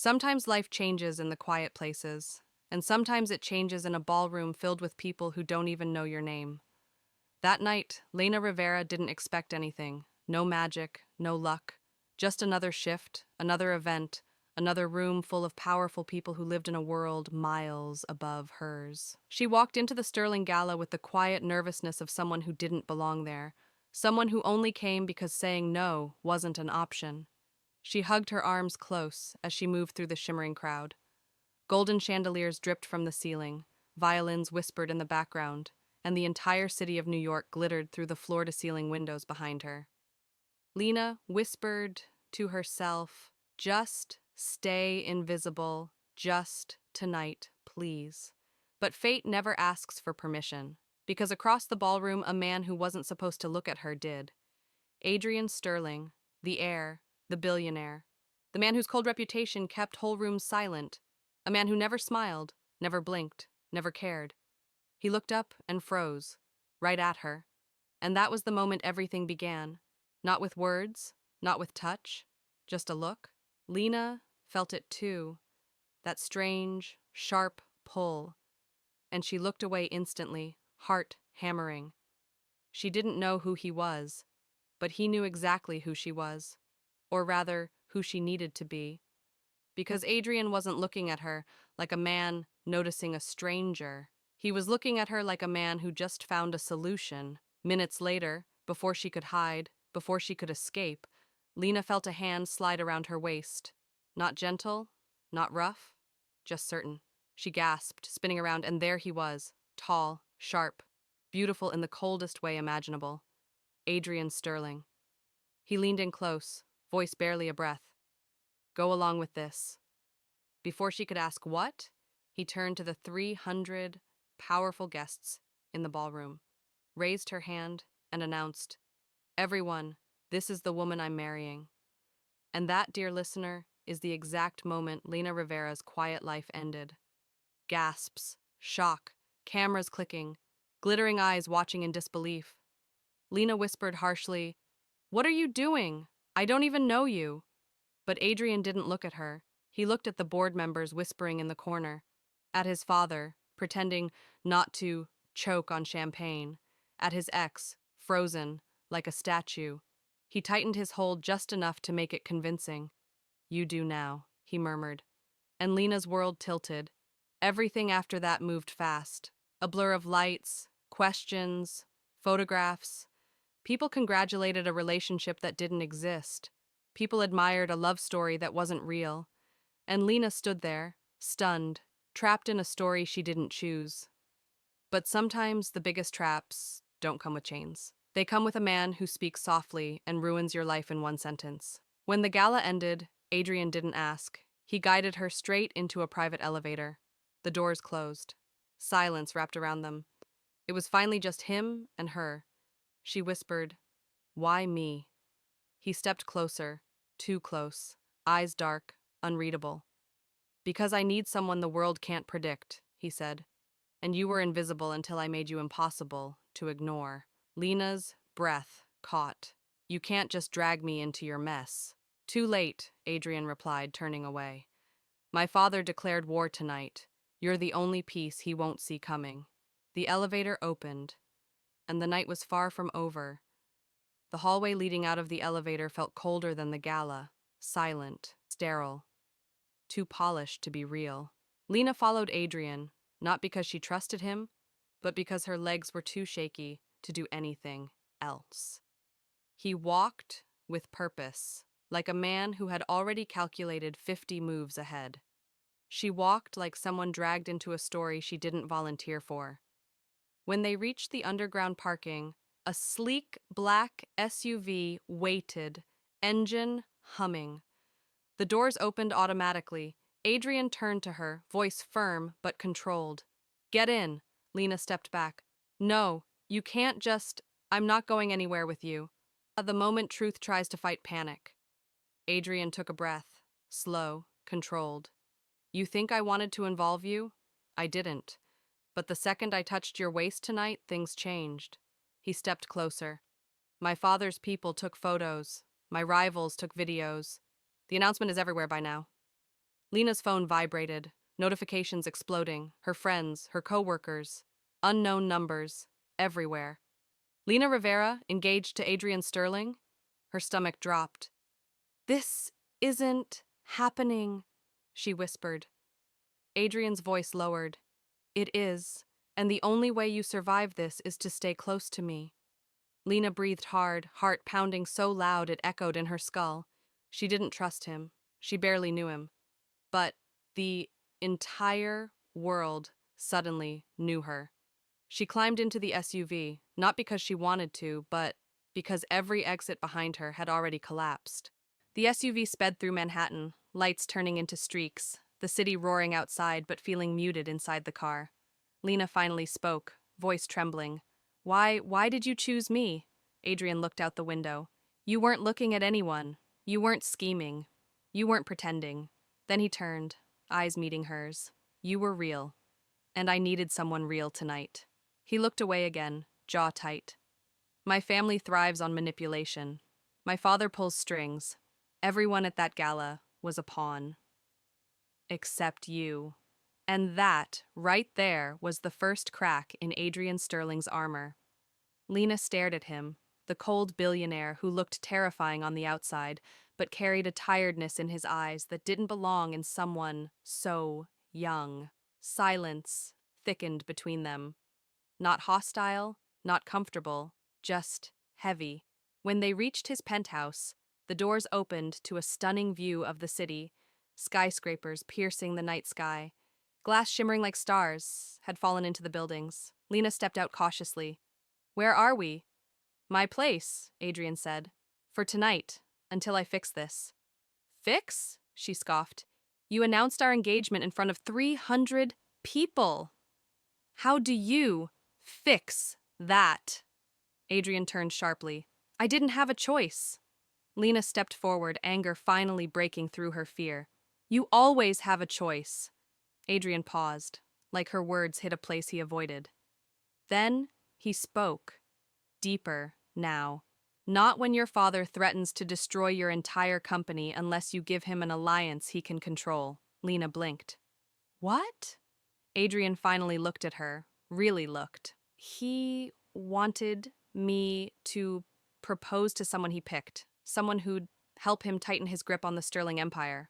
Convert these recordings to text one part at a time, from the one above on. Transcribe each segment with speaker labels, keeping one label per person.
Speaker 1: Sometimes life changes in the quiet places, and sometimes it changes in a ballroom filled with people who don't even know your name. That night, Lena Rivera didn't expect anything. No magic, no luck. Just another shift, another event, another room full of powerful people who lived in a world miles above hers. She walked into the Sterling Gala with the quiet nervousness of someone who didn't belong there, someone who only came because saying no wasn't an option. She hugged her arms close as she moved through the shimmering crowd. Golden chandeliers dripped from the ceiling, violins whispered in the background, and the entire city of New York glittered through the floor-to-ceiling windows behind her. Lena whispered to herself, "Just stay invisible, just tonight, please." But fate never asks for permission, because across the ballroom a man who wasn't supposed to look at her did. Adrian Sterling, the heir, the billionaire, the man whose cold reputation kept whole rooms silent, a man who never smiled, never blinked, never cared. He looked up and froze, right at her, and that was the moment everything began. Not with words, not with touch, just a look. Lena felt it too, that strange, sharp pull, and she looked away instantly, heart hammering. She didn't know who he was, but he knew exactly who she was, or rather, who she needed to be. Because Adrian wasn't looking at her like a man noticing a stranger. He was looking at her like a man who just found a solution. Minutes later, before she could hide, before she could escape, Lena felt a hand slide around her waist. Not gentle, not rough, just certain. She gasped, spinning around, and there he was, tall, sharp, beautiful in the coldest way imaginable. Adrian Sterling. He leaned in close, voice barely a breath. "Go along with this." Before she could ask what, he turned to the 300 powerful guests in the ballroom, raised her hand, and announced, "Everyone, this is the woman I'm marrying." And that, dear listener, is the exact moment Lena Rivera's quiet life ended. Gasps, shock, cameras clicking, glittering eyes watching in disbelief. Lena whispered harshly, "What are you doing? I don't even know you." But Adrian didn't look at her. He looked at the board members whispering in the corner, at his father, pretending not to choke on champagne, at his ex, frozen, like a statue. He tightened his hold just enough to make it convincing. "You do now," he murmured. And Lena's world tilted. Everything after that moved fast. A blur of lights, questions, photographs. People congratulated a relationship that didn't exist. People admired a love story that wasn't real. And Lena stood there, stunned, trapped in a story she didn't choose. But sometimes the biggest traps don't come with chains. They come with a man who speaks softly and ruins your life in one sentence. When the gala ended, Adrian didn't ask. He guided her straight into a private elevator. The doors closed. Silence wrapped around them. It was finally just him and her. She whispered, "Why me?" He stepped closer, too close, eyes dark, unreadable. "Because I need someone the world can't predict," he said. "And you were invisible until I made you impossible to ignore." Lena's breath caught. "You can't just drag me into your mess." "Too late," Adrian replied, turning away. "My father declared war tonight. You're the only piece he won't see coming." The elevator opened, and the night was far from over. The hallway leading out of the elevator felt colder than the gala, silent, sterile, too polished to be real. Lena followed Adrian, not because she trusted him, but because her legs were too shaky to do anything else. He walked with purpose, like a man who had already calculated 50 moves ahead. She walked like someone dragged into a story she didn't volunteer for. When they reached the underground parking, a sleek black SUV waited, engine humming. The doors opened automatically. Adrian turned to her, voice firm but controlled. "Get in." Lena stepped back. "No, you can't just. I'm not going anywhere with you." At the moment truth tries to fight panic. Adrian took a breath, slow, controlled. "You think I wanted to involve you? I didn't. But the second I touched your waist tonight, things changed." He stepped closer. "My father's people took photos. My rivals took videos. The announcement is everywhere by now." Lena's phone vibrated, notifications exploding, her friends, her coworkers, unknown numbers, everywhere. Lena Rivera, engaged to Adrian Sterling? Her stomach dropped. This isn't happening, she whispered. Adrian's voice lowered. It is, and the only way you survive this is to stay close to me. Lena breathed hard, heart pounding so loud it echoed in her skull. She didn't trust him. She barely knew him. But the entire world suddenly knew her. She climbed into the SUV, not because she wanted to, but because every exit behind her had already collapsed. The SUV sped through Manhattan, lights turning into streaks, the city roaring outside but feeling muted inside the car. Lena finally spoke, voice trembling. Why did you choose me? Adrian looked out the window. You weren't looking at anyone. You weren't scheming. You weren't pretending. Then he turned, eyes meeting hers. You were real. And I needed someone real tonight. He looked away again, jaw tight. My family thrives on manipulation. My father pulls strings. Everyone at that gala was a pawn. Except you. And that, right there, was the first crack in Adrian Sterling's armor. Lena stared at him, the cold billionaire who looked terrifying on the outside, but carried a tiredness in his eyes that didn't belong in someone so young. Silence thickened between them. Not hostile, not comfortable, just heavy. When they reached his penthouse, the doors opened to a stunning view of the city, skyscrapers piercing the night sky. Glass shimmering like stars had fallen into the buildings. Lena stepped out cautiously. Where are we? My place, Adrian said. For tonight, until I fix this. Fix? She scoffed. You announced our engagement in front of 300 people. How do you fix that? Adrian turned sharply. I didn't have a choice. Lena stepped forward, anger finally breaking through her fear. You always have a choice. Adrian paused, like her words hit a place he avoided. Then he spoke, deeper now. Not when your father threatens to destroy your entire company unless you give him an alliance he can control. Lena blinked. What? Adrian finally looked at her, really looked. He wanted me to propose to someone he picked, someone who'd help him tighten his grip on the Sterling Empire.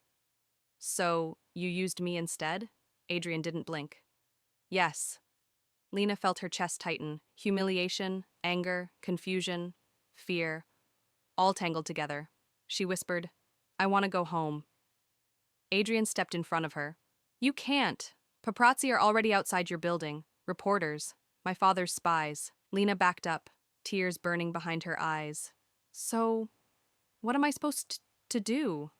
Speaker 1: So, you used me instead? Adrian didn't blink. Yes. Lena felt her chest tighten, humiliation, anger, confusion, fear, all tangled together. She whispered, I want to go home. Adrian stepped in front of her. You can't. Paparazzi are already outside your building. Reporters. My father's spies. Lena backed up, tears burning behind her eyes. So, what am I supposed to do?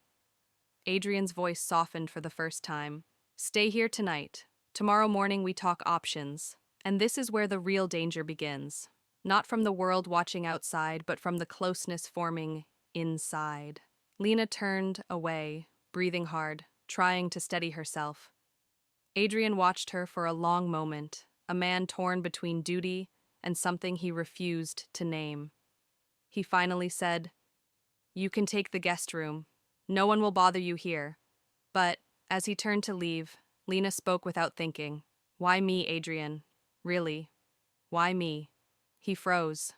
Speaker 1: Adrian's voice softened for the first time. Stay here tonight. Tomorrow morning we talk options. And this is where the real danger begins. Not from the world watching outside, but from the closeness forming inside. Lena turned away, breathing hard, trying to steady herself. Adrian watched her for a long moment, a man torn between duty and something he refused to name. He finally said, You can take the guest room. No one will bother you here. But, as he turned to leave, Lena spoke without thinking. Why me, Adrian? Really? Why me? He froze.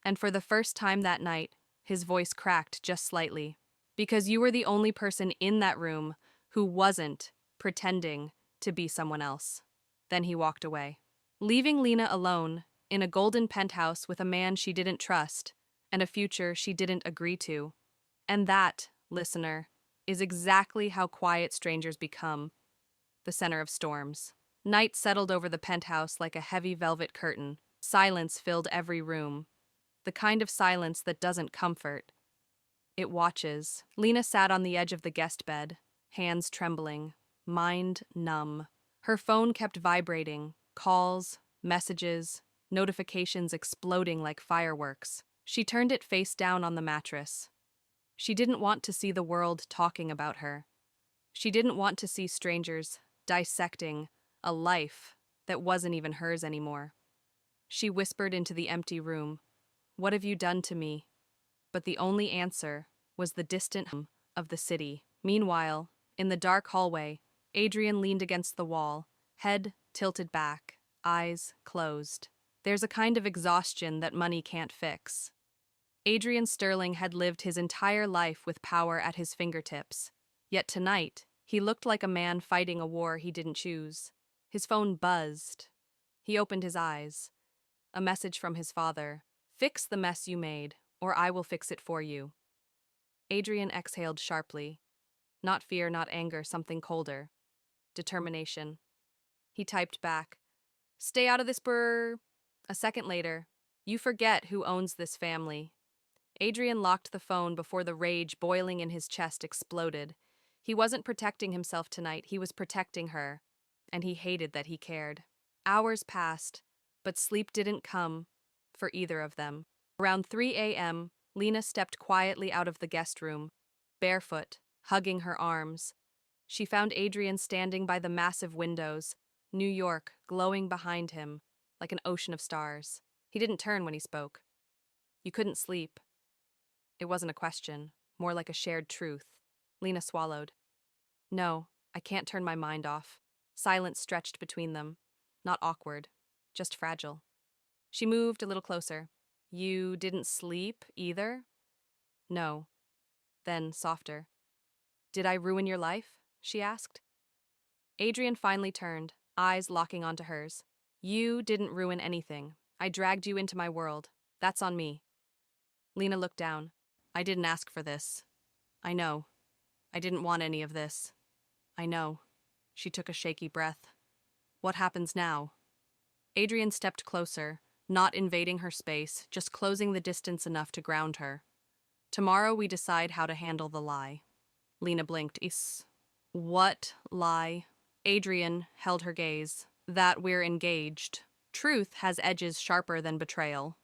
Speaker 1: And for the first time that night, his voice cracked just slightly. Because you were the only person in that room who wasn't pretending to be someone else. Then he walked away, leaving Lena alone in a golden penthouse with a man she didn't trust and a future she didn't agree to. And that, listener, is exactly how quiet strangers become, the center of storms. Night settled over the penthouse like a heavy velvet curtain. Silence filled every room. The kind of silence that doesn't comfort. It watches. Lena sat on the edge of the guest bed, hands trembling, mind numb. Her phone kept vibrating, calls, messages, notifications exploding like fireworks. She turned it face down on the mattress. She didn't want to see the world talking about her. She didn't want to see strangers dissecting a life that wasn't even hers anymore. She whispered into the empty room, What have you done to me? But the only answer was the distant hum of the city. Meanwhile, In the dark hallway, Adrian leaned against the wall, head tilted back, eyes closed. There's a kind of exhaustion that money can't fix. Adrian Sterling had lived his entire life with power at his fingertips. Yet tonight, he looked like a man fighting a war he didn't choose. His phone buzzed. He opened his eyes. A message from his father. "Fix the mess you made, or I will fix it for you." Adrian exhaled sharply. Not fear, not anger, something colder. Determination. He typed back, "Stay out of this brr." A second later, "You forget who owns this family." Adrian locked the phone before the rage boiling in his chest exploded. He wasn't protecting himself tonight, he was protecting her, and he hated that he cared. Hours passed, but sleep didn't come for either of them. Around 3 a.m., Lena stepped quietly out of the guest room, barefoot, hugging her arms. She found Adrian standing by the massive windows, New York glowing behind him like an ocean of stars. He didn't turn when he spoke. "You couldn't sleep." It wasn't a question, more like a shared truth. Lena swallowed. "No, I can't turn my mind off." Silence stretched between them. Not awkward, just fragile. She moved a little closer. "You didn't sleep either?" "No." Then, softer. "Did I ruin your life?" she asked. Adrian finally turned, eyes locking onto hers. "You didn't ruin anything. I dragged you into my world. That's on me." Lena looked down. "I didn't ask for this. I know. I didn't want any of this. I know." She took a shaky breath. "What happens now?" Adrian stepped closer, not invading her space, just closing the distance enough to ground her. "Tomorrow we decide how to handle the lie." Lena blinked. What lie?" Adrian held her gaze. "That we're engaged. Truth has edges sharper than betrayal."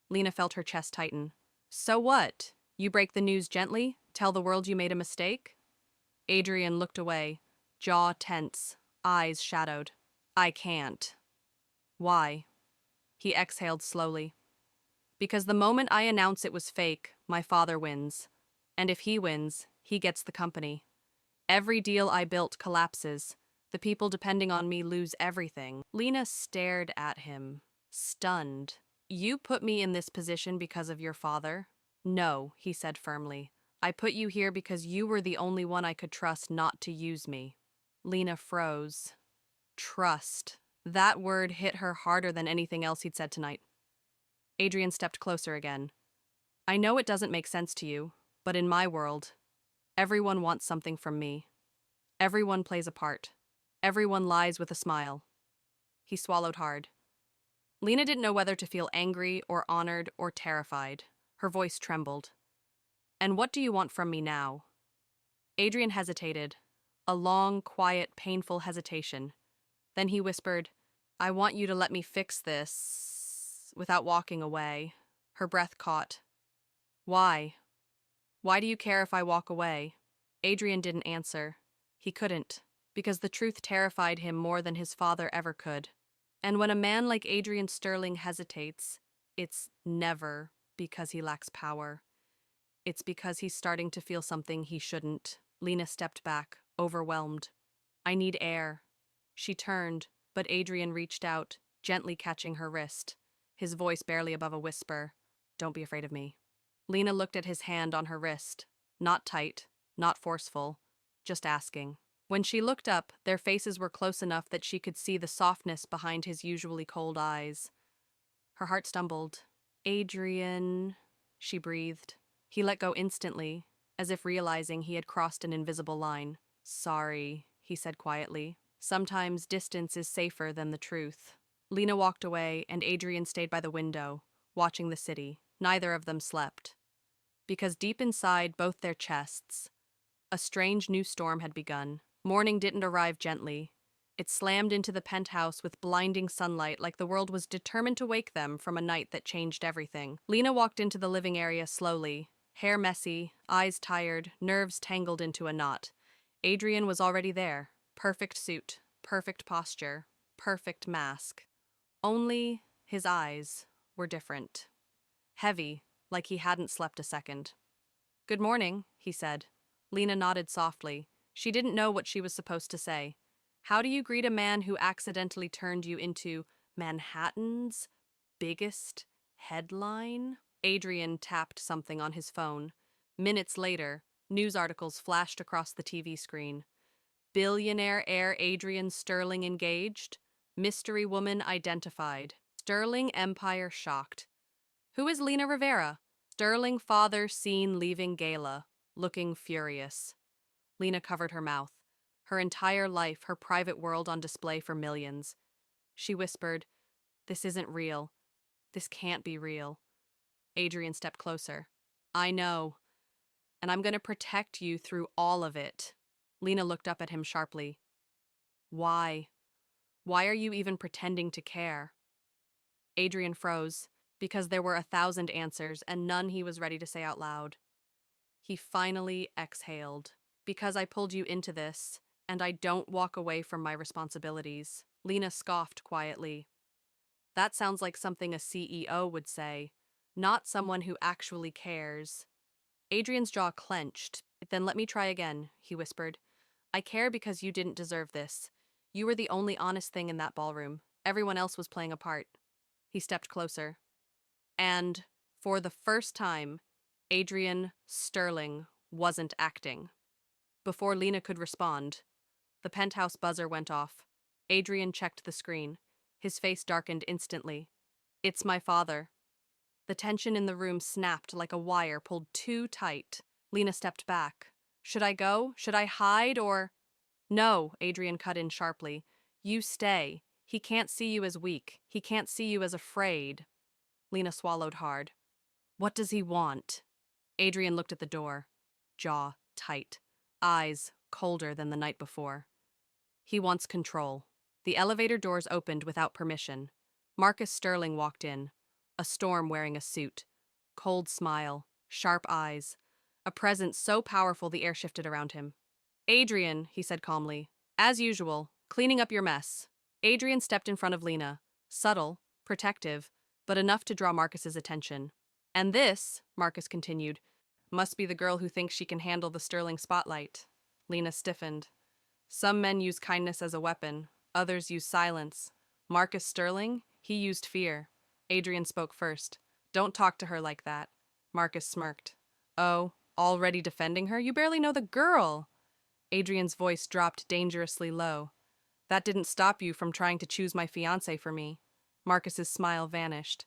Speaker 1: Lena felt her chest tighten. "So what? You break the news gently? Tell the world you made a mistake?" Adrian looked away, jaw tense, eyes shadowed. "I can't." "Why?" He exhaled slowly. "Because the moment I announce it was fake, my father wins. And if he wins, he gets the company. Every deal I built collapses. The people depending on me lose everything." Lena stared at him, stunned. "You put me in this position because of your father?" "No," he said firmly. "I put you here because you were the only one I could trust not to use me." Lena froze. Trust. That word hit her harder than anything else he'd said tonight. Adrian stepped closer again. "I know it doesn't make sense to you, but in my world, everyone wants something from me. Everyone plays a part. Everyone lies with a smile." He swallowed hard. Lena didn't know whether to feel angry or honored or terrified. Her voice trembled. "And what do you want from me now?" Adrian hesitated. A long, quiet, painful hesitation. Then he whispered, "I want you to let me fix this," without walking away. Her breath caught. "Why? Why do you care if I walk away?" Adrian didn't answer. He couldn't, because the truth terrified him more than his father ever could. And when a man like Adrian Sterling hesitates, it's never because he lacks power. It's because he's starting to feel something he shouldn't. Lena stepped back, overwhelmed. "I need air." She turned, but Adrian reached out, gently catching her wrist, his voice barely above a whisper. "Don't be afraid of me." Lena looked at his hand on her wrist, not tight, not forceful, just asking. When she looked up, their faces were close enough that she could see the softness behind his usually cold eyes. Her heart stumbled. "Adrian," she breathed. He let go instantly, as if realizing he had crossed an invisible line. "Sorry," he said quietly. "Sometimes distance is safer than the truth." Lena walked away, and Adrian stayed by the window, watching the city. Neither of them slept. Because deep inside both their chests, a strange new storm had begun. Morning didn't arrive gently. It slammed into the penthouse with blinding sunlight like the world was determined to wake them from a night that changed everything. Lena walked into the living area slowly, hair messy, eyes tired, nerves tangled into a knot. Adrian was already there. Perfect suit, perfect posture, perfect mask. Only his eyes were different. Heavy, like he hadn't slept a second. "Good morning," he said. Lena nodded softly. She didn't know what she was supposed to say. How do you greet a man who accidentally turned you into Manhattan's biggest headline? Adrian tapped something on his phone. Minutes later, news articles flashed across the TV screen. Billionaire heir Adrian Sterling engaged. Mystery woman identified. Sterling empire shocked. Who is Lena Rivera? Sterling father seen leaving gala, looking furious. Lena covered her mouth. Her entire life, her private world on display for millions. She whispered, "This isn't real. This can't be real." Adrian stepped closer. "I know, and I'm going to protect you through all of it." Lena looked up at him sharply. "Why? Why are you even pretending to care?" Adrian froze, because there were 1,000 answers and none he was ready to say out loud. He finally exhaled. "Because I pulled you into this, and I don't walk away from my responsibilities." Lena scoffed quietly. "That sounds like something a CEO would say, not someone who actually cares." Adrian's jaw clenched. "Then let me try again," he whispered. "I care because you didn't deserve this. You were the only honest thing in that ballroom. Everyone else was playing a part." He stepped closer. And, for the first time, Adrian Sterling wasn't acting. Before Lena could respond, the penthouse buzzer went off. Adrian checked the screen. His face darkened instantly. "It's my father." The tension in the room snapped like a wire pulled too tight. Lena stepped back. "Should I go? Should I hide or—" "No," Adrian cut in sharply. "You stay. He can't see you as weak. He can't see you as afraid." Lena swallowed hard. "What does he want?" Adrian looked at the door, jaw tight, eyes colder than the night before. "He wants control." The elevator doors opened without permission. Marcus Sterling walked in, a storm wearing a suit. Cold smile, sharp eyes, a presence so powerful the air shifted around him. "Adrian," he said calmly, "as usual, cleaning up your mess." Adrian stepped in front of Lena, subtle, protective, but enough to draw Marcus's attention. "And this," Marcus continued, "must be the girl who thinks she can handle the Sterling spotlight." Lena stiffened. "Some men use kindness as a weapon, others use silence. Marcus Sterling, he used fear." Adrian spoke first. "Don't talk to her like that." Marcus smirked. "Oh, already defending her? You barely know the girl." Adrian's voice dropped dangerously low. "That didn't stop you from trying to choose my fiancé for me." Marcus's smile vanished.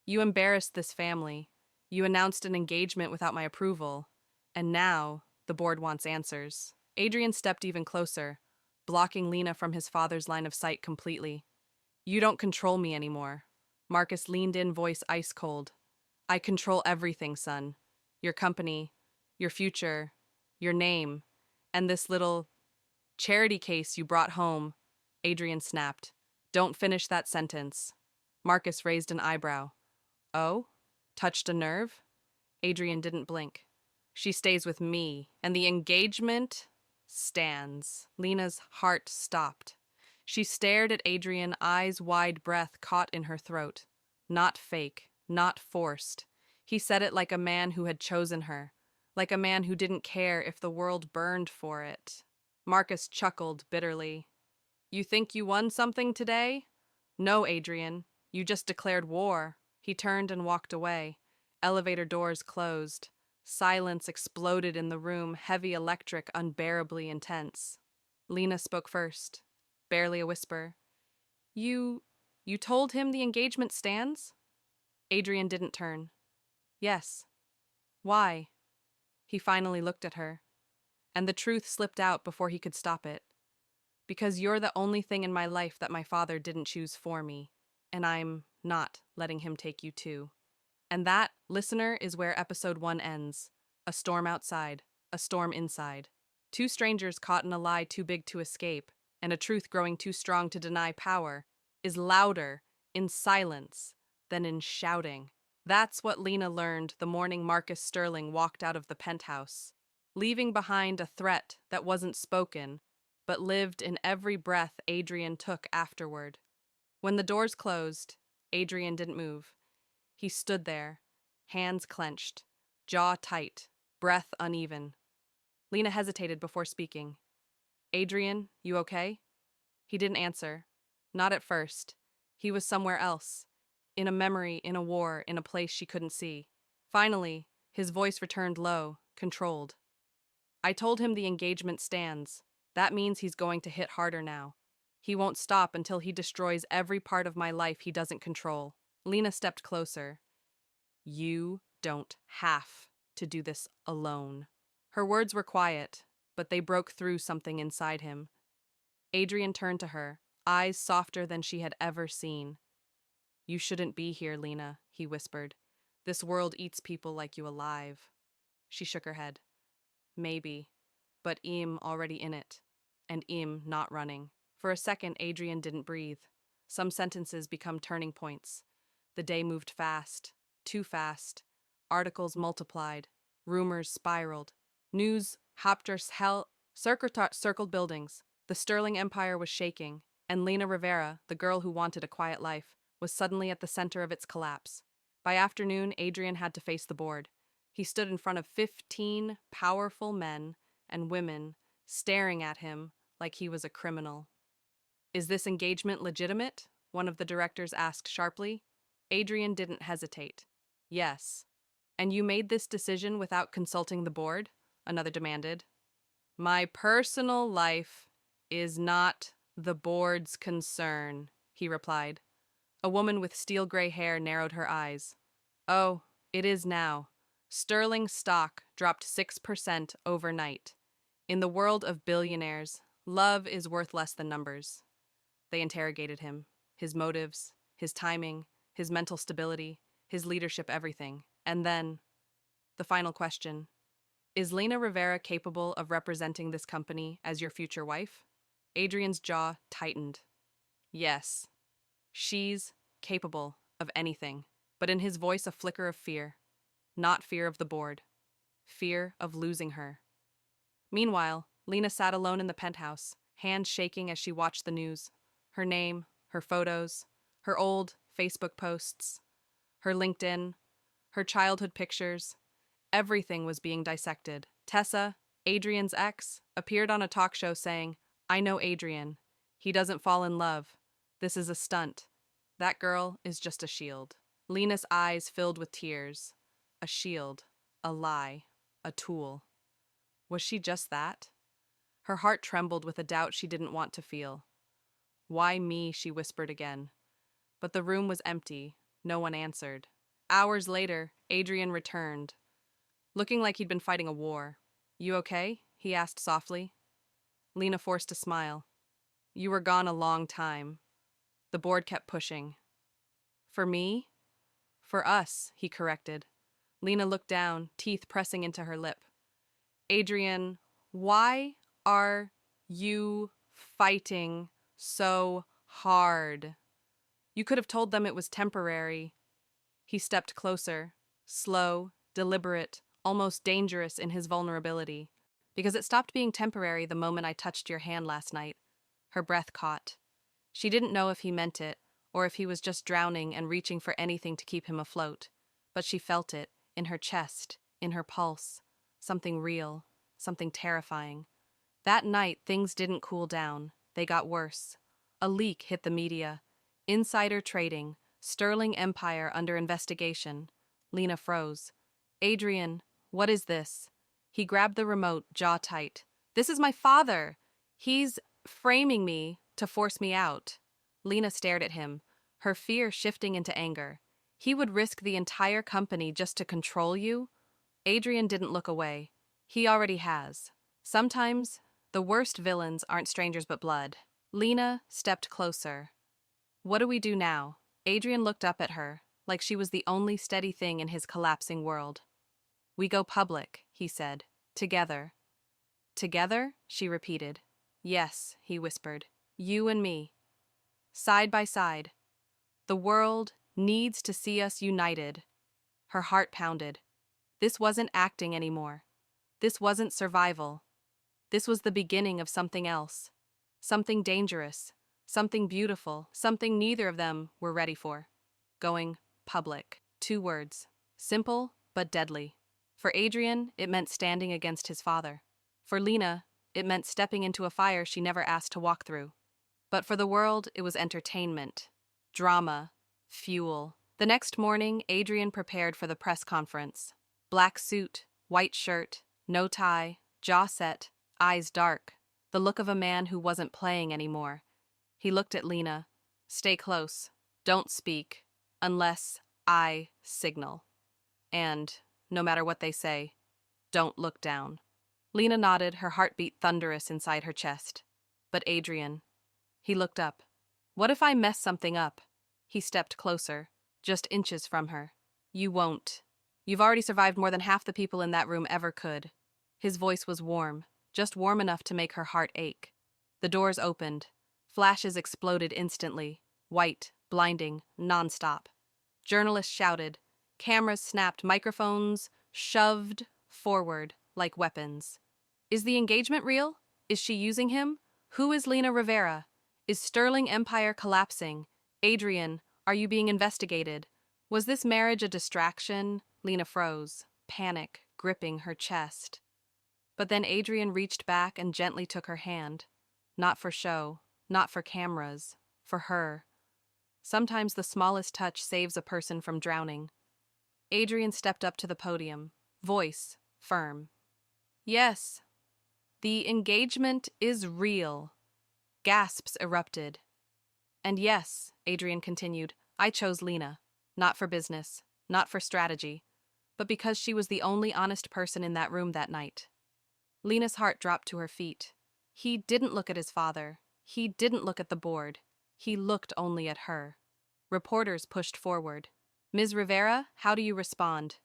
Speaker 1: "You embarrassed this family. You announced an engagement without my approval. And now, the board wants answers." Adrian stepped even closer, blocking Lena from his father's line of sight completely. "You don't control me anymore." Marcus leaned in, voice ice cold. "I control everything, son. Your company, your future, your name, and this little charity case you brought home." Adrian snapped. "Don't finish that sentence." Marcus raised an eyebrow. "Oh? Touched a nerve?" Adrian didn't blink. "She stays with me, and the engagement stands." Lena's heart stopped. She stared at Adrian, eyes wide, breath caught in her throat. Not fake, not forced. He said it like a man who had chosen her, like a man who didn't care if the world burned for it. Marcus chuckled bitterly. "You think you won something today?" "No, Adrian. You just declared war." He turned and walked away. Elevator doors closed. Silence exploded in the room, heavy, electric, unbearably intense. Lena spoke first, barely a whisper. You told him the engagement stands?" Adrian didn't turn. "Yes." "Why?" He finally looked at her, and the truth slipped out before he could stop it. "Because you're the only thing in my life that my father didn't choose for me, and I'm not letting him take you too." And that, listener, is where episode 1 ends. A storm outside, a storm inside. Two strangers caught in a lie too big to escape, and a truth growing too strong to deny power, is louder in silence than in shouting. That's what Lena learned the morning Marcus Sterling walked out of the penthouse, leaving behind a threat that wasn't spoken, but lived in every breath Adrian took afterward. When the doors closed, Adrian didn't move. He stood there, hands clenched, jaw tight, breath uneven. Lena hesitated before speaking. Adrian, you okay? He didn't answer. Not at first. He was somewhere else. In a memory, in a war, in a place she couldn't see. Finally, his voice returned low, controlled. I told him the engagement stands. That means he's going to hit harder now. He won't stop until he destroys every part of my life he doesn't control. Lena stepped closer. You don't have to do this alone. Her words were quiet, but they broke through something inside him. Adrian turned to her, eyes softer than she had ever seen. You shouldn't be here, Lena, he whispered. This world eats people like you alive. She shook her head. Maybe, but I'm already in it, and I'm not running. For a second, Adrian didn't breathe. Some sentences become turning points. The day moved fast, too fast. Articles multiplied, rumors spiraled. News hopped hell circled buildings. The Sterling Empire was shaking, and Lena Rivera, the girl who wanted a quiet life, was suddenly at the center of its collapse. By afternoon, Adrian had to face the board. He stood in front of 15 powerful men and women, staring at him like he was a criminal. Is this engagement legitimate? One of the directors asked sharply. Adrian didn't hesitate. Yes. And you made this decision without consulting the board? Another demanded. My personal life is not the board's concern, he replied. A woman with steel gray hair narrowed her eyes. Oh, it is now. Sterling stock dropped 6% overnight. In the world of billionaires, love is worth less than numbers. They interrogated him, his motives, his timing, his mental stability, his leadership, everything. And then, the final question. Is Lena Rivera capable of representing this company as your future wife? Adrian's jaw tightened. Yes, she's capable of anything, but in his voice a flicker of fear. Not fear of the board. Fear of losing her. Meanwhile, Lena sat alone in the penthouse, hands shaking as she watched the news. Her name, her photos, her old Facebook posts, her LinkedIn, her childhood pictures. Everything was being dissected. Tessa, Adrian's ex, appeared on a talk show saying, I know Adrian. He doesn't fall in love. This is a stunt. That girl is just a shield. Lena's eyes filled with tears. A shield. A lie. A tool. Was she just that? Her heart trembled with a doubt she didn't want to feel. Why me? She whispered again. But the room was empty. No one answered. Hours later, Adrian returned, looking like he'd been fighting a war. You okay? He asked softly. Lena forced a smile. You were gone a long time. The board kept pushing. For me? For us, he corrected. Lena looked down, teeth pressing into her lip. Adrian, why are you fighting so hard? You could have told them it was temporary. He stepped closer, slow, deliberate, almost dangerous in his vulnerability. Because it stopped being temporary the moment I touched your hand last night. Her breath caught. She didn't know if he meant it, or if he was just drowning and reaching for anything to keep him afloat. But she felt it, in her chest, in her pulse. Something real, something terrifying. That night, things didn't cool down. They got worse. A leak hit the media. Insider trading. Sterling Empire under investigation. Lena froze. Adrian, what is this? He grabbed the remote, jaw tight. This is my father. He's framing me to force me out. Lena stared at him, her fear shifting into anger. He would risk the entire company just to control you? Adrian didn't look away. He already has. Sometimes, the worst villains aren't strangers but blood. Lena stepped closer. What do we do now? Adrian looked up at her, like she was the only steady thing in his collapsing world. We go public, he said. Together. Together? She repeated. Yes, he whispered. You and me. Side by side. The world needs to see us united. Her heart pounded. This wasn't acting anymore. This wasn't survival. This was the beginning of something else. Something dangerous. Something beautiful. Something neither of them were ready for. Going public. 2 words. Simple, but deadly. For Adrian, it meant standing against his father. For Lena, It meant stepping into a fire she never asked to walk through. But for the world, it was entertainment, drama, fuel. The next morning, Adrian prepared for the press conference. Black suit, white shirt, no tie, jaw set, eyes dark, the look of a man who wasn't playing anymore. He looked at Lena. Stay close. Don't speak. Unless I signal. And, no matter what they say, don't look down. Lena nodded, her heartbeat thunderous inside her chest. But Adrian. He looked up. What if I mess something up? He stepped closer, just inches from her. You won't. You've already survived more than half the people in that room ever could. His voice was warm, just warm enough to make her heart ache. The doors opened. Flashes exploded instantly, white, blinding, nonstop. Journalists shouted. Cameras snapped, microphones shoved forward like weapons. Is the engagement real? Is she using him? Who is Lena Rivera? Is Sterling Empire collapsing? Adrian, are you being investigated? Was this marriage a distraction? Lena froze, panic gripping her chest. But then Adrian reached back and gently took her hand. Not for show, not for cameras, for her. Sometimes the smallest touch saves a person from drowning. Adrian stepped up to the podium, voice firm. Yes, the engagement is real. Gasps erupted. And yes, Adrian continued, I chose Lena, not for business, not for strategy, but because she was the only honest person in that room that night. Lena's heart dropped to her feet. He didn't look at his father. He didn't look at the board. He looked only at her. Reporters pushed forward. Ms. Rivera, how do you respond?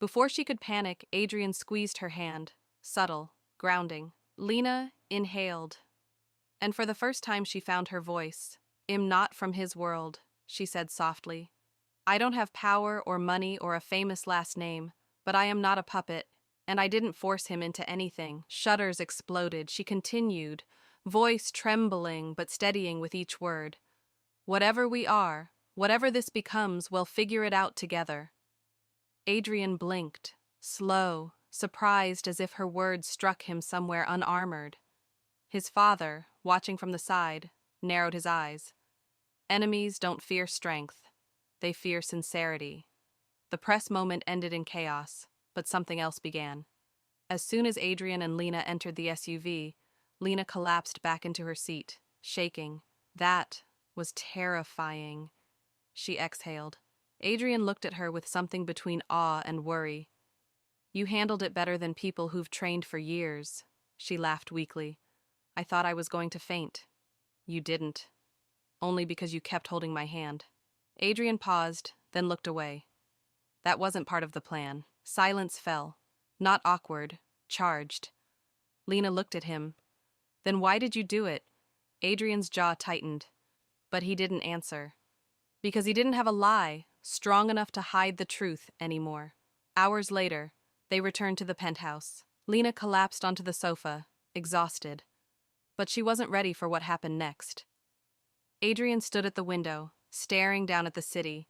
Speaker 1: Before she could panic, Adrian squeezed her hand, subtle, grounding. Lena inhaled. And for the first time she found her voice. I'm not from his world, she said softly. I don't have power or money or a famous last name, but I am not a puppet, and I didn't force him into anything. Shudders exploded. She continued, voice trembling but steadying with each word. Whatever we are, whatever this becomes, we'll figure it out together. Adrian blinked, slow, surprised as if her words struck him somewhere unarmored. His father, watching from the side, narrowed his eyes. Enemies don't fear strength. They fear sincerity. The press moment ended in chaos, but something else began. As soon as Adrian and Lena entered the SUV, Lena collapsed back into her seat, shaking. That was terrifying. She exhaled. Adrian looked at her with something between awe and worry. You handled it better than people who've trained for years. She laughed weakly. I thought I was going to faint. You didn't. Only because you kept holding my hand. Adrian paused, then looked away. That wasn't part of the plan. Silence fell. Not awkward, charged. Lena looked at him. Then why did you do it? Adrian's jaw tightened. But he didn't answer. Because he didn't have a lie strong enough to hide the truth anymore. Hours later, they returned to the penthouse. Lena collapsed onto the sofa, exhausted. But she wasn't ready for what happened next. Adrian stood at the window, staring down at the city.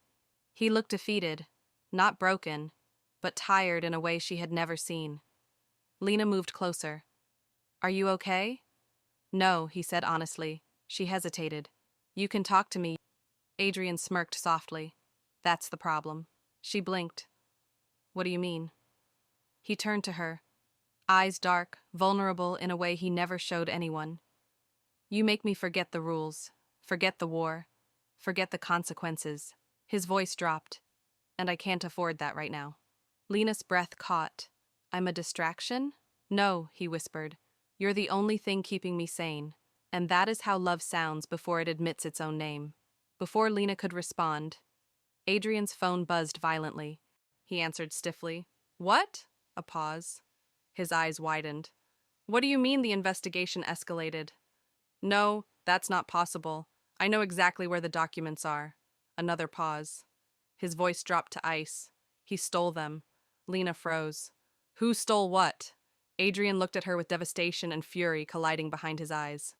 Speaker 1: He looked defeated, not broken, but tired in a way she had never seen. Lena moved closer. Are you okay? No, he said honestly. She hesitated. You can talk to me. Adrian smirked softly. That's the problem. She blinked. What do you mean? He turned to her, eyes dark, vulnerable in a way he never showed anyone. You make me forget the rules, forget the war, forget the consequences. His voice dropped. And I can't afford that right now. Lena's breath caught. I'm a distraction? No, he whispered. You're the only thing keeping me sane. And that is how love sounds before it admits its own name. Before Lena could respond, Adrian's phone buzzed violently. He answered stiffly. What? A pause. His eyes widened. What do you mean the investigation escalated? No, that's not possible. I know exactly where the documents are. Another pause. His voice dropped to ice. He stole them. Lena froze. Who stole what? Adrian looked at her with devastation and fury colliding behind his eyes.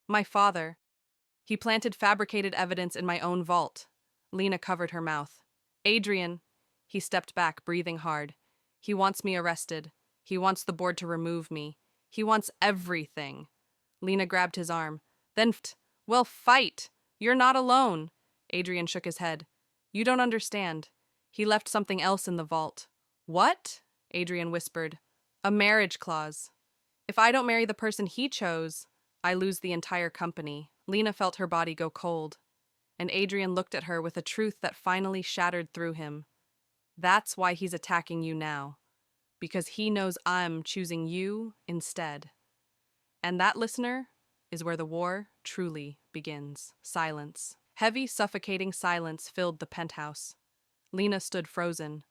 Speaker 1: My father. He planted fabricated evidence in my own vault. Lena covered her mouth. Adrian. He stepped back, breathing hard. He wants me arrested. He wants the board to remove me. He wants everything. Lena grabbed his arm. Then, well, fight. You're not alone. Adrian shook his head. You don't understand. He left something else in the vault. What? Adrian whispered. A marriage clause. If I don't marry the person he chose, I lose the entire company. Lena felt her body go cold, and Adrian looked at her with a truth that finally shattered through him. That's why he's attacking you now, because he knows I'm choosing you instead. And that, listener, is where the war truly begins. Silence. Heavy, suffocating silence filled the penthouse. Lena stood frozen,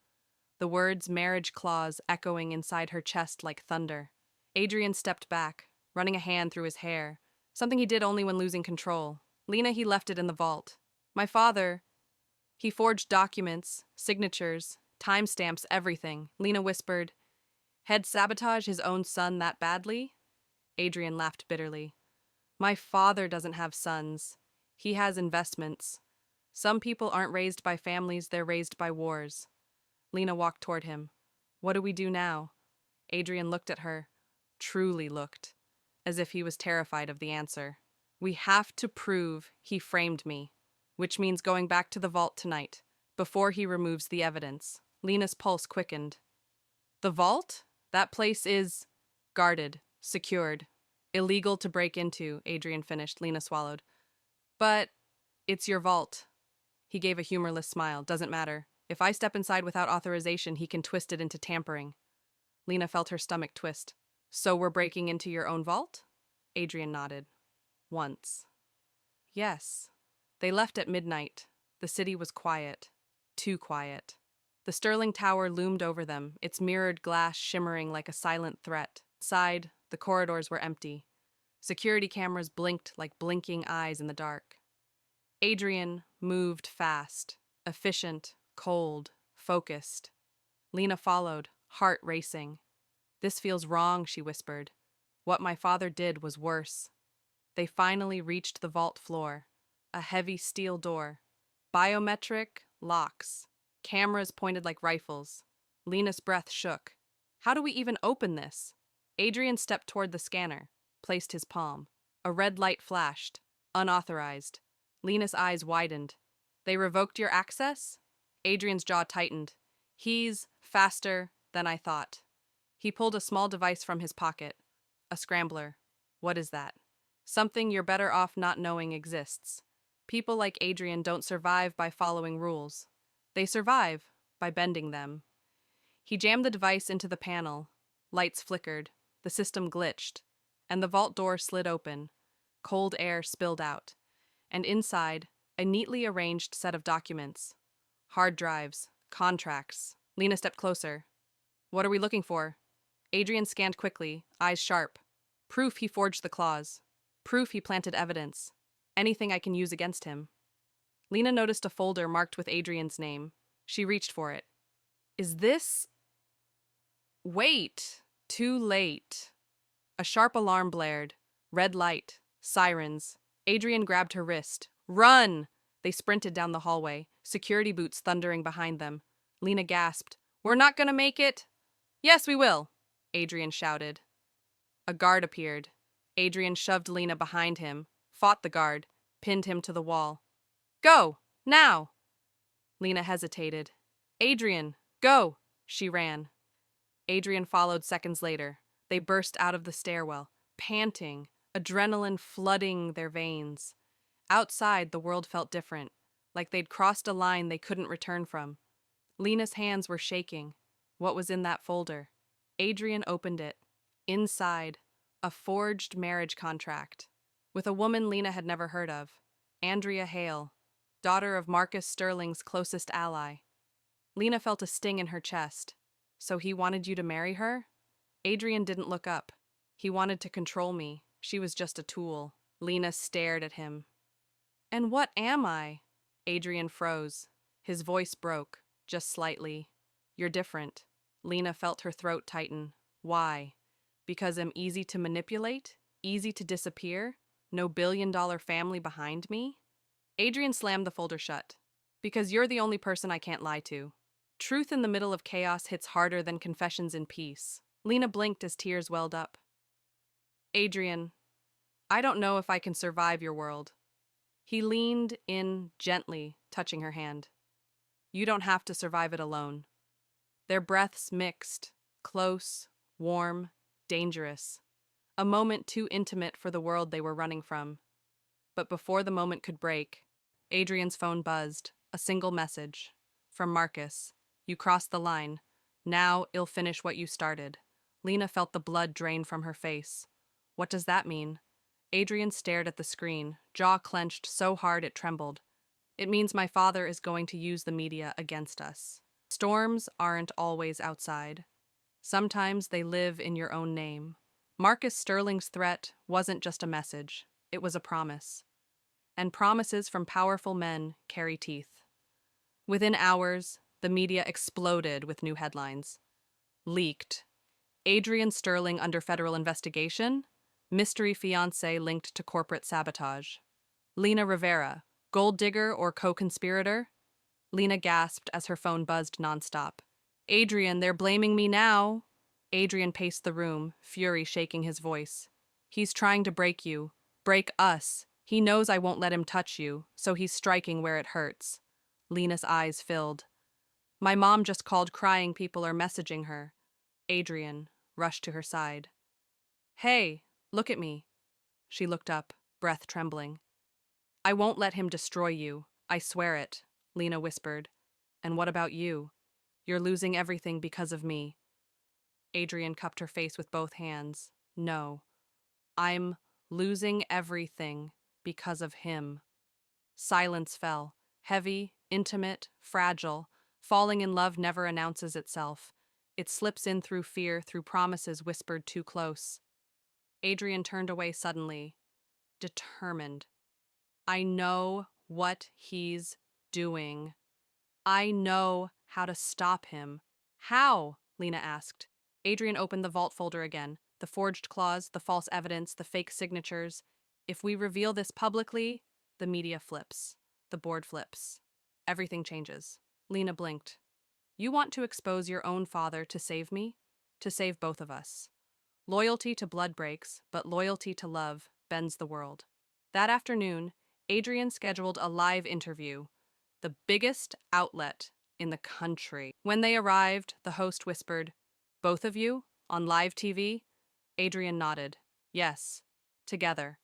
Speaker 1: the words marriage clause echoing inside her chest like thunder. Adrian stepped back, running a hand through his hair, something he did only when losing control. Lena, he left it in the vault. My father, he forged documents, signatures, timestamps, everything. Lena whispered, had sabotage his own son that badly? Adrian laughed bitterly. My father doesn't have sons. He has investments. Some people aren't raised by families, they're raised by wars. Lena walked toward him. What do we do now? Adrian looked at her, truly looked, as if he was terrified of the answer. We have to prove he framed me, which means going back to the vault tonight, before he removes the evidence. Lena's pulse quickened. The vault? That place is guarded, secured, illegal to break into, Adrian finished. Lena swallowed. But it's your vault. He gave a humorless smile. Doesn't matter. If I step inside without authorization, he can twist it into tampering. Lena felt her stomach twist. So we're breaking into your own vault? Adrian nodded. Once. Yes. They left at midnight. The city was quiet. Too quiet. The Sterling Tower loomed over them, its mirrored glass shimmering like a silent threat. Inside, the corridors were empty. Security cameras blinked like blinking eyes in the dark. Adrian moved fast, efficient, cold, focused. Lena followed, heart racing. This feels wrong, she whispered. What my father did was worse. They finally reached the vault floor. A heavy steel door. Biometric locks. Cameras pointed like rifles. Lena's breath shook. How do we even open this? Adrian stepped toward the scanner, placed his palm. A red light flashed. Unauthorized. Lena's eyes widened. They revoked your access? Adrian's jaw tightened. He's faster than I thought. He pulled a small device from his pocket. A scrambler. What is that? Something you're better off not knowing exists. People like Adrian don't survive by following rules. They survive by bending them. He jammed the device into the panel. Lights flickered. The system glitched. And the vault door slid open. Cold air spilled out. And inside, a neatly arranged set of documents. Hard drives. Contracts. Lena stepped closer. What are we looking for? Adrian scanned quickly, eyes sharp. Proof he forged the clause. Proof he planted evidence. Anything I can use against him. Lena noticed a folder marked with Adrian's name. She reached for it. Is this... Wait. Too late. A sharp alarm blared. Red light. Sirens. Adrian grabbed her wrist. Run! They sprinted down the hallway, security boots thundering behind them. Lena gasped. We're not gonna make it. Yes, we will, Adrian shouted. A guard appeared. Adrian shoved Lena behind him, fought the guard, pinned him to the wall. Go! Now! Lena hesitated. Adrian, go! She ran. Adrian followed seconds later. They burst out of the stairwell, panting, adrenaline flooding their veins. Outside, the world felt different, like they'd crossed a line they couldn't return from. Lena's hands were shaking. What was in that folder? Adrian opened it. Inside, a forged marriage contract with a woman Lena had never heard of, Andrea Hale, daughter of Marcus Sterling's closest ally. Lena felt a sting in her chest. So he wanted you to marry her? Adrian didn't look up. He wanted to control me. She was just a tool. Lena stared at him. And what am I? Adrian froze. His voice broke, just slightly. You're different. Lena felt her throat tighten. Why? Because I'm easy to manipulate? Easy to disappear? No billion-dollar family behind me? Adrian slammed the folder shut. Because you're the only person I can't lie to. Truth in the middle of chaos hits harder than confessions in peace. Lena blinked as tears welled up. Adrian, I don't know if I can survive your world. He leaned in gently, touching her hand. You don't have to survive it alone. Their breaths mixed, close, warm, dangerous. A moment too intimate for the world they were running from. But before the moment could break, Adrian's phone buzzed, a single message. From Marcus. You crossed the line. Now you'll finish what you started. Lena felt the blood drain from her face. What does that mean? Adrian stared at the screen, jaw clenched so hard it trembled. It means my father is going to use the media against us. Storms aren't always outside. Sometimes they live in your own name. Marcus Sterling's threat wasn't just a message, it was a promise. And promises from powerful men carry teeth. Within hours, the media exploded with new headlines. Leaked. Adrian Sterling under federal investigation. Mystery fiancé linked to corporate sabotage. Lena Rivera, gold digger or co-conspirator? Lena gasped as her phone buzzed nonstop. Adrian, they're blaming me now. Adrian paced the room, fury shaking his voice. He's trying to break you. Break us. He knows I won't let him touch you, so he's striking where it hurts. Lena's eyes filled. My mom just called crying people are messaging her. Adrian rushed to her side. Hey, look at me. She looked up, breath trembling. I won't let him destroy you. I swear it, Lena whispered. And what about you? You're losing everything because of me. Adrian cupped her face with both hands. No. I'm losing everything because of him. Silence fell, heavy, intimate, fragile. Falling in love never announces itself. It slips in through fear, through promises whispered too close. Adrian turned away suddenly, determined. I know what he's doing. I know how to stop him. How? Lena asked. Adrian opened the vault folder again. The forged clause, the false evidence, the fake signatures. If we reveal this publicly, the media flips. The board flips. Everything changes. Lena blinked. You want to expose your own father to save me? To save both of us. Loyalty to blood breaks, but loyalty to love bends the world. That afternoon, Adrian scheduled a live interview, the biggest outlet in the country. When they arrived, the host whispered, Both of you? On live TV? Adrian nodded. Yes. Together.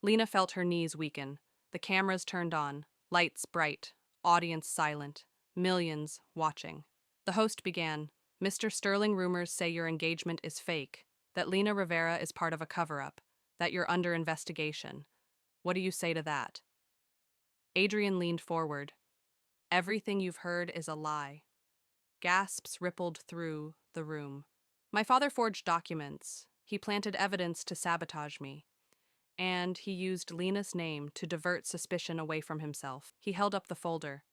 Speaker 1: Lena felt her knees weaken. The cameras turned on, lights bright, audience silent, millions watching. The host began, Mr. Sterling, rumors say your engagement is fake, that Lena Rivera is part of a cover-up, that you're under investigation. What do you say to that? Adrian leaned forward. Everything you've heard is a lie. Gasps rippled through the room. My father forged documents. He planted evidence to sabotage me. And he used Lena's name to divert suspicion away from himself. He held up the folder.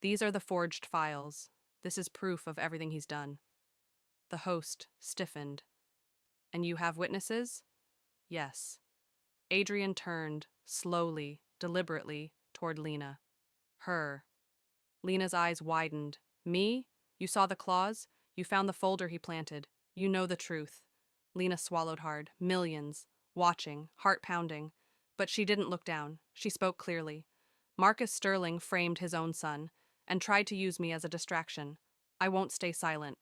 Speaker 1: These are the forged files. This is proof of everything he's done. The host stiffened. And you have witnesses? Yes. Adrian turned, slowly, deliberately, toward Lena. Her. Lena's eyes widened. Me? You saw the claws? You found the folder he planted. You know the truth. Lena swallowed hard. Millions. Watching, heart pounding. But she didn't look down. She spoke clearly. Marcus Sterling framed his own son and tried to use me as a distraction. I won't stay silent.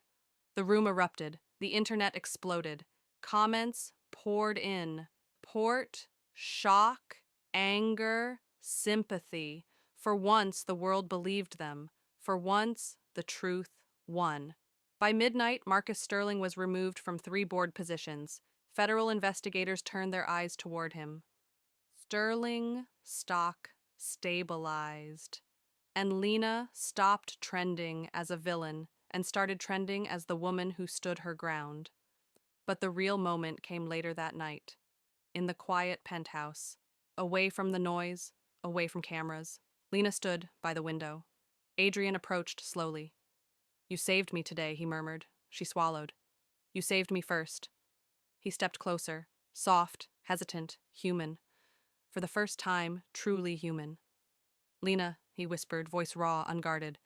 Speaker 1: The room erupted. The internet exploded. Comments poured in. Port, shock, anger, sympathy. For once, the world believed them. For once, the truth won. By midnight, Marcus Sterling was removed from 3 board positions. Federal investigators turned their eyes toward him. Sterling stock stabilized. And Lena stopped trending as a villain and started trending as the woman who stood her ground. But the real moment came later that night, in the quiet penthouse, away from the noise, away from cameras. Lena stood by the window. Adrian approached slowly. You saved me today, he murmured. She swallowed. You saved me first. He stepped closer, soft, hesitant, human. For the first time, truly human. Lena, he whispered, voice raw, unguarded.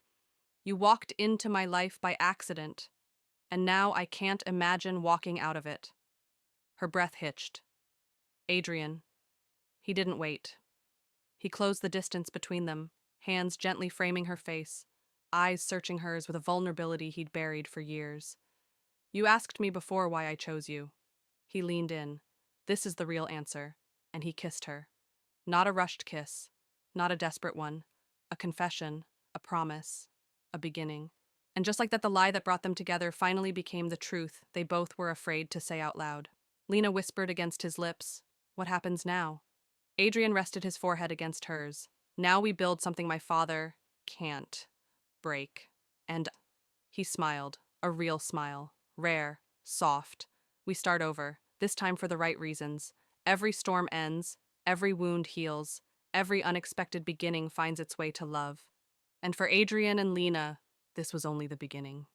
Speaker 1: You walked into my life by accident, and now I can't imagine walking out of it. Her breath hitched. Adrian. He didn't wait. He closed the distance between them, hands gently framing her face, eyes searching hers with a vulnerability he'd buried for years. You asked me before why I chose you. He leaned in. This is the real answer. And he kissed her. Not a rushed kiss, not a desperate one. A confession, a promise, a beginning. And just like that, the lie that brought them together finally became the truth they both were afraid to say out loud. Lena whispered against his lips, "What happens now?" Adrian rested his forehead against hers. "Now we build something my father can't break." And he smiled, a real smile, rare, soft. "We start over, this time for the right reasons. Every storm ends, every wound heals, every unexpected beginning finds its way to love." And for Adrian and Lena, this was only the beginning.